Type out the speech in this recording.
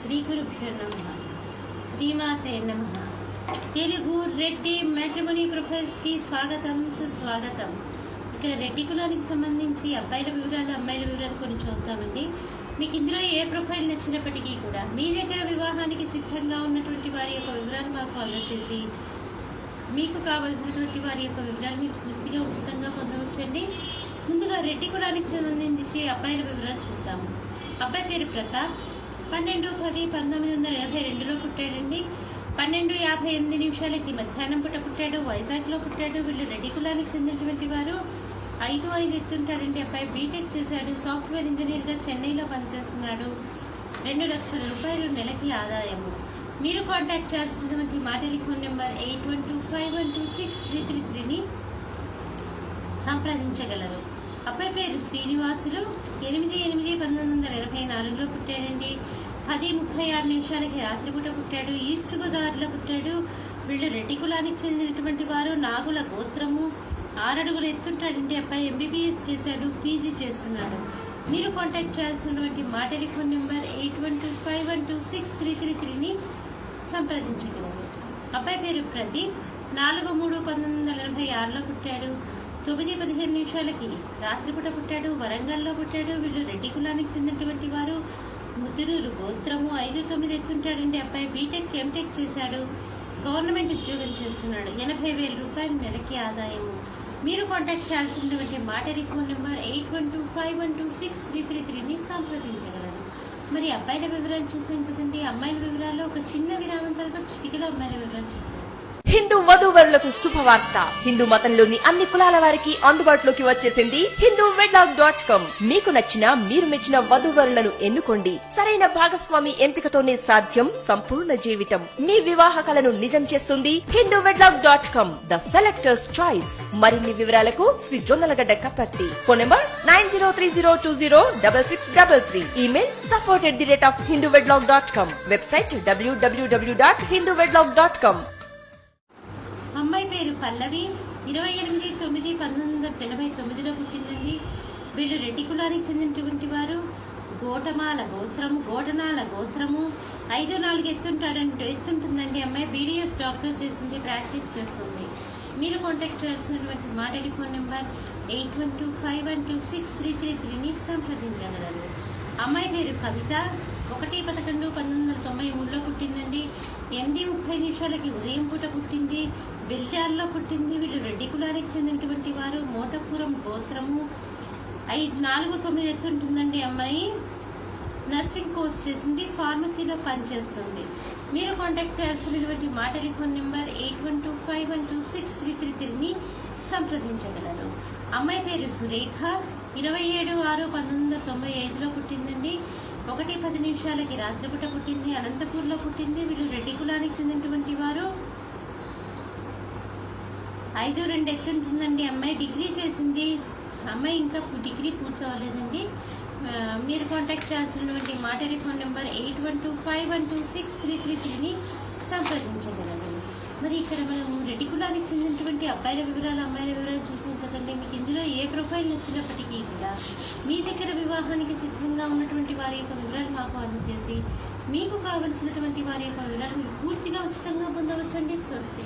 శ్రీ గురుభ్యో నమః. శ్రీమాతే నమః. తెలుగు రెడ్డి మ్యాట్రిమోనీ ప్రొఫైల్స్ కి స్వాగతం, సుస్వాగతం. ఇక్కడ రెడ్డి కులానికి సంబంధించి అబ్బాయిల వివరాలు, అమ్మాయిల వివరాలు కొన్ని చూద్దామండి. మీకు ఇందులో ఏ ప్రొఫైల్ నచ్చినప్పటికీ కూడా మీ దగ్గర వివాహానికి సిద్ధంగా ఉన్నటువంటి వారి యొక్క వివరాలు మాకు అందజేసి మీకు కావలసినటువంటి వారి యొక్క వివరాలు మీకు పూర్తిగా ఉచితంగా పొందవచ్చండి. ముందుగా రెడ్డి కులానికి సంబంధించి అబ్బాయిల వివరాలు చూద్దాము. అబ్బాయి పేరు ప్రతాప్. 12-10-1982లో పుట్టాడండి. 12:58 మధ్యాహ్నం పూట పుట్టాడు. వైజాగ్లో పుట్టాడు. వీళ్ళు రెడ్డి కులానికి చెందినటువంటి వారు. 5'5" ఎత్తుంటాడండి. అబ్బాయి బీటెక్ చేశాడు. సాఫ్ట్వేర్ ఇంజనీర్గా చెన్నైలో పనిచేస్తున్నాడు. 2 లక్షల రూపాయలు నెలకి ఆదాయము. మీరు కాంటాక్ట్ చేయాల్సినటువంటి మా టెలిఫోన్ నెంబర్ 8125126333ని సంప్రదించగలరు. అబ్బాయి పేరు శ్రీనివాసులు. 8/8/1984లో పుట్టాడండి. 10:36 రాత్రిపూట పుట్టాడు. ఈస్ట్ గోదావరిలో పుట్టాడు. వీళ్ళు రెడ్డి కులానికి చెందినటువంటి వారు. నాగుల గోత్రము. 6 అడుగులు ఎత్తుంటాడండి. అబ్బాయి ఎంబీబీఎస్ చేశాడు. పీజీ చేస్తున్నాడు. మీరు కాంటాక్ట్ చేయాల్సినటువంటి మా టెలిఫోన్ నెంబర్ 8125126333ని సంప్రదించగలరు. అబ్బాయి పేరు ప్రదీప్. 4/3/1986లో పుట్టాడు. 9:15 రాత్రిపూట పుట్టాడు. వరంగల్లో పుట్టాడు. వీళ్ళు రెడ్డి కులానికి చెందినటువంటి వారు. ముద్దునూరు గోత్రము. 5'9" ఎత్తుంటాడండి. అబ్బాయి బీటెక్ ఎంటెక్ చేశాడు. గవర్నమెంట్ ఉద్యోగం చేస్తున్నాడు. 80,000 రూపాయలు నెలకి ఆదాయము. మీరు కాంటాక్ట్ చేయాల్సినటువంటి మా టెలిఫోన్ నెంబర్ 8125126333ని సంప్రదించగలరు. మరి అబ్బాయిల వివరాలు చూసాం కదండి. అమ్మాయిల వివరాల్లో ఒక చిన్న విరామం తర్వాత చిటికలో అమ్మాయిల వివరాలు చూద్దాం. హిందూ వధూవరులకు శుభవార్త. హిందూ మతంలోని అన్ని కులాల వారికి అందుబాటులోకి వచ్చేసింది hinduwedlock.com. మీకు నచ్చిన, మీరు మెచ్చిన వధూవరులను ఎన్నుకోండి. సరైన భాగస్వామి ఎంపికతోనే సాధ్యం సంపూర్ణ జీవితం. మీ వివాహ కలను నిజం చేస్తుంది hinduwedlock.com, ద సెలెక్టర్స్ చాయిస్. మరిన్ని వివరాలకు Shri Jonnalagadda Kaparthi. Phone number 9030206633. Email support@hinduwedlock.com. Website www.hinduwedlock.com. అమ్మాయి పేరు పల్లవి. 28/9/1989లో పుట్టిందండి. వీళ్ళు రెడ్డి కులానికి చెందినటువంటి వారు. గోటనాల గోత్రము. 5'4" ఎత్తుంటుందండి. అమ్మాయి బీడీఎస్ డాక్టర్ చేస్తుంది, ప్రాక్టీస్ చేస్తుంది. మీరు కాంటాక్ట్ చేయాల్సినటువంటి మా టెలిఫోన్ నెంబర్ 8125126333ని సంప్రదించగలరు. అమ్మాయి పేరు కవిత. 1/11/1993లో పుట్టిందండి. 8:30 ఉదయం పూట పుట్టింది. బెల్టాల్లో పుట్టింది. వీళ్ళు రెడ్డి కులానికి చెందినటువంటి వారు. మోటపురం గోత్రము. 4'9" ఎత్తుంటుందండి. అమ్మాయి నర్సింగ్ కోర్స్ చేసింది. ఫార్మసీలో పనిచేస్తుంది. మీరు కాంటాక్ట్ చేయాల్సినటువంటి మా టెలిఫోన్ నెంబర్ 8125126333ని సంప్రదించగలరు. అమ్మాయి పేరు సురేఖ. 27/6/1995లో పుట్టిందండి. 1:10 రాత్రిపూట పుట్టింది. అనంతపూర్లో పుట్టింది. వీళ్ళు రెడ్డి కులానికి చెందినటువంటి వారు. 5'2" ఎత్తుంటుందండి. అమ్మాయి డిగ్రీ చేసింది. అమ్మాయి ఇంకా డిగ్రీ పూర్తవలేదండి. మీరు కాంటాక్ట్ చేయాల్సినటువంటి మా టెలిఫోన్ నెంబర్ 8125126333ని సంప్రదించగలరు. మరి ఇక్కడ మనము రెడ్డి కులానికి చెందినటువంటి అబ్బాయిల వివరాలు, అమ్మాయిల వివరాలు చూసాం కదండి. మీకు ఇందులో ఏ ప్రొఫైల్ నచ్చినప్పటికీ కూడా మీ దగ్గర వివాహానికి సిద్ధంగా ఉన్నటువంటి వారి యొక్క వివరాలు మాకు అందజేసి మీకు కావలసినటువంటి వారి యొక్క వివరాలు మీరు పూర్తిగా ఉచితంగా పొందవచ్చండి. స్వస్తి.